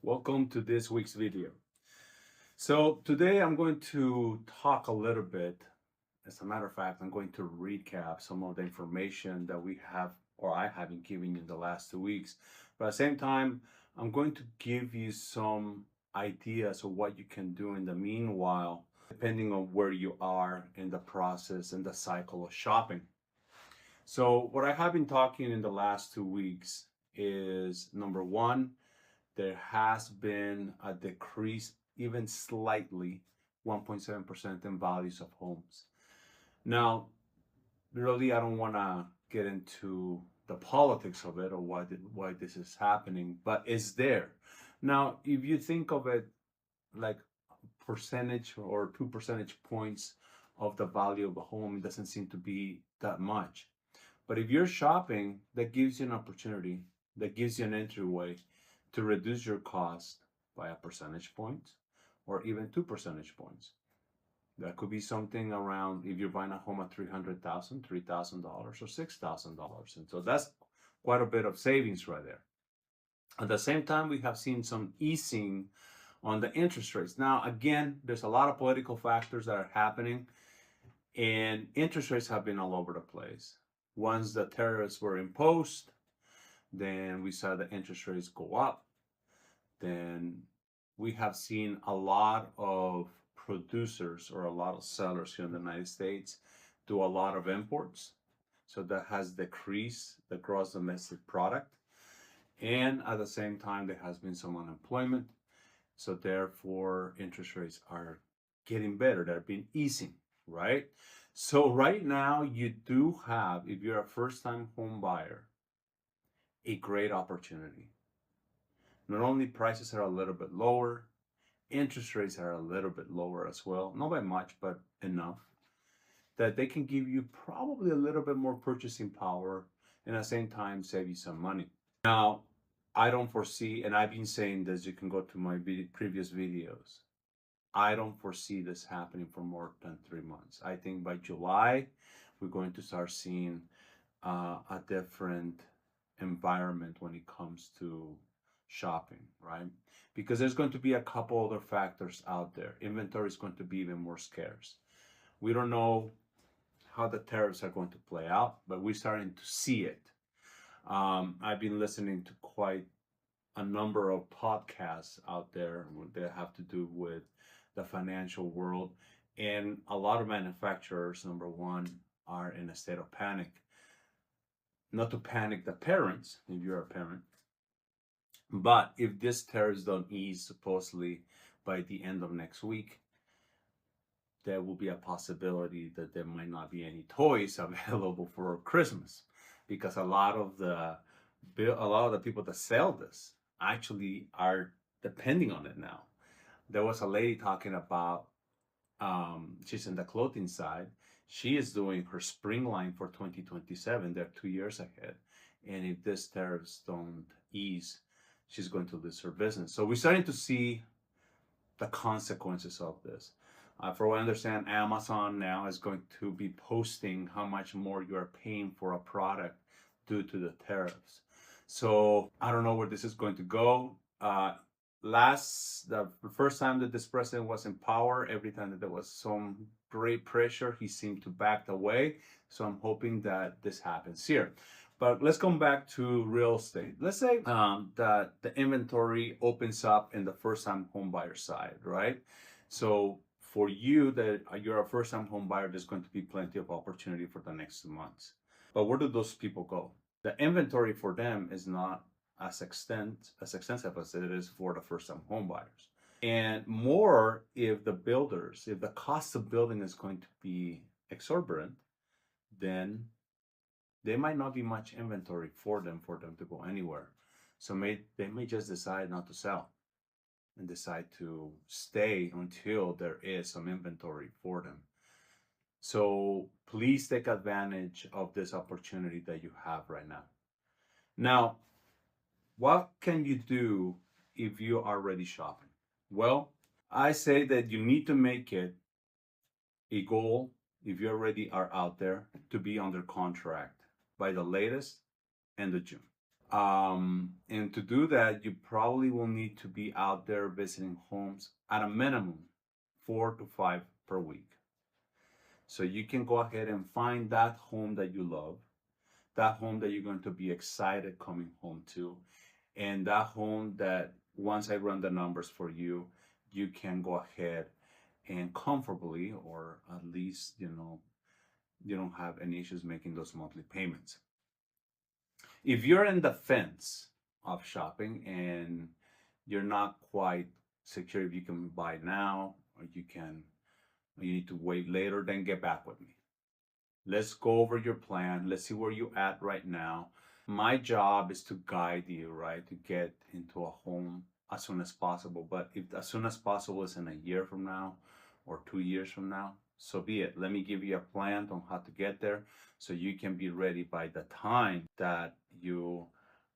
Welcome to this week's video. So today I'm going to talk a little bit. As a matter of fact, I'm going to recap some of the information that we have or I have been giving you in the last 2 weeks. But at the same time, I'm going to give you some ideas of what you can do in the meanwhile, depending on where you are in the process and the cycle of shopping. So what I have been talking in the last 2 weeks is number one, there has been a decrease, even slightly, 1.7% in values of homes. Now, really, I don't want to get into the politics of it or why this is happening, but it's there. Now, if you think of it like percentage or 2 percentage points of the value of a home, it doesn't seem to be that much. But if you're shopping, that gives you an opportunity, that gives you an entryway to reduce your cost by a percentage point or even 2 percentage points. That could be something around, if you're buying a home at $300,000, $3,000 or $6,000. And so that's quite a bit of savings right there. At the same time, we have seen some easing on the interest rates. Now, again, there's a lot of political factors that are happening, and interest rates have been all over the place. Once the tariffs were imposed, then we saw the interest rates go up. Then we have seen a lot of producers or a lot of sellers here in the United States do a lot of imports. So that has decreased the gross domestic product. And at the same time, there has been some unemployment. So therefore, interest rates are getting better. They're been easing, right? So right now, you do have, if you're a first-time home buyer, a great opportunity. Not only prices are a little bit lower, interest rates are a little bit lower as well. Not by much, but enough that they can give you probably a little bit more purchasing power and at the same time save you some money. Now, I don't foresee, and I've been saying this, you can go to my previous videos. I don't foresee this happening for more than 3 months. I think by July, we're going to start seeing a different environment when it comes to shopping, right? Because there's going to be a couple other factors out there. Inventory is going to be even more scarce. We don't know how the tariffs are going to play out, but we're starting to see it. I've been listening to quite a number of podcasts out there that have to do with the financial world, and a lot of manufacturers, number one, are in a state of panic. Not to panic the parents, if you're a parent, but if this tariffs don't ease supposedly by the end of next week, there will be a possibility that there might not be any toys available for Christmas, because a lot of the people that sell this actually are depending on it now. There was a lady talking about, she's in the clothing side. She is doing her spring line for 2027. They're 2 years ahead. And if these tariffs don't ease, she's going to lose her business. So we're starting to see the consequences of this. For what I understand, Amazon now is going to be posting how much more you are paying for a product due to the tariffs. So I don't know where this is going to go. The first time that this president was in power, every time that there was some great pressure, he seemed to back away. So I'm hoping that this happens here. But let's come back to real estate. Let's say that the inventory opens up in the first-time home buyer side, right? So for you that you're a first-time home buyer, there's going to be plenty of opportunity for the next 2 months. But where do those people go? The inventory for them is not as extensive as it is for the first-time home buyers. And more if the cost of building is going to be exorbitant, then there might not be much inventory for them to go anywhere. So they may just decide not to sell and decide to stay until there is some inventory for them. So please take advantage of this opportunity that you have right now. Now, what can you do if you are already shopping? Well, I say that you need to make it a goal, if you already are out there, to be under contract by the latest end of June. And to do that, you probably will need to be out there visiting homes at a minimum 4 to 5 per week. So you can go ahead and find that home that you love, that home that you're going to be excited coming home to, and that home that once I run the numbers for you, you can go ahead and comfortably, or at least, you don't have any issues making those monthly payments. If you're in the fence of shopping and you're not quite secure if you can buy now or you need to wait later, then get back with me. Let's go over your plan. Let's see where you're at right now. My job is to guide you, right, to get into a home as soon as possible. But if as soon as possible is in a year from now or 2 years from now, so be it. Let me give you a plan on how to get there so you can be ready by the time that you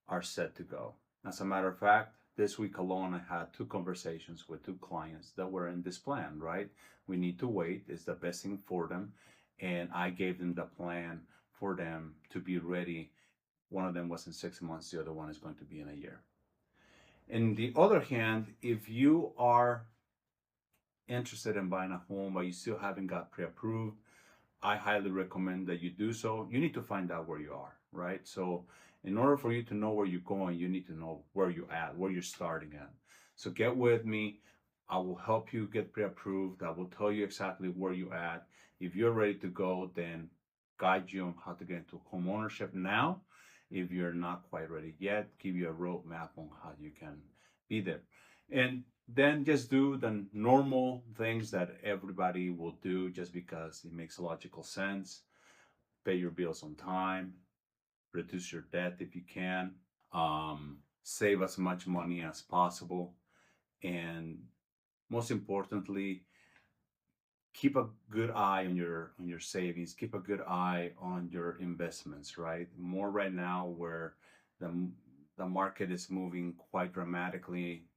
are set to go. As a matter of fact, this week alone, I had 2 conversations with 2 clients that were in this plan, right? We need to wait, it's the best thing for them. And I gave them the plan for them to be ready. One of them was in 6 months, the other one is going to be in a year. On the other hand, if you are interested in buying a home but you still haven't got pre-approved, I highly recommend that you do so. You need to find out where you are, right? So in order for you to know where you're going, you need to know where you're at, where you're starting at. So get with me. I will help you get pre-approved. I will tell you exactly where you're at. If you're ready to go, then guide you on how to get into home ownership now. If you're not quite ready yet, give you a roadmap on how you can be there. And then just do the normal things that everybody will do just because it makes logical sense. Pay your bills on time, reduce your debt if you can, save as much money as possible, and most importantly, keep a good eye on your savings, keep a good eye on your investments, right? More right now where the market is moving quite dramatically,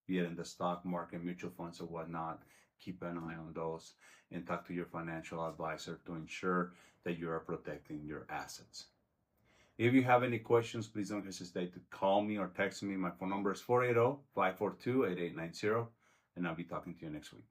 be it in the stock market, mutual funds or whatnot. Keep an eye on those and talk to your financial advisor to ensure that you are protecting your assets. If you have any questions, please don't hesitate to call me or text me. My phone number is 480-542-8890, and I'll be talking to you next week.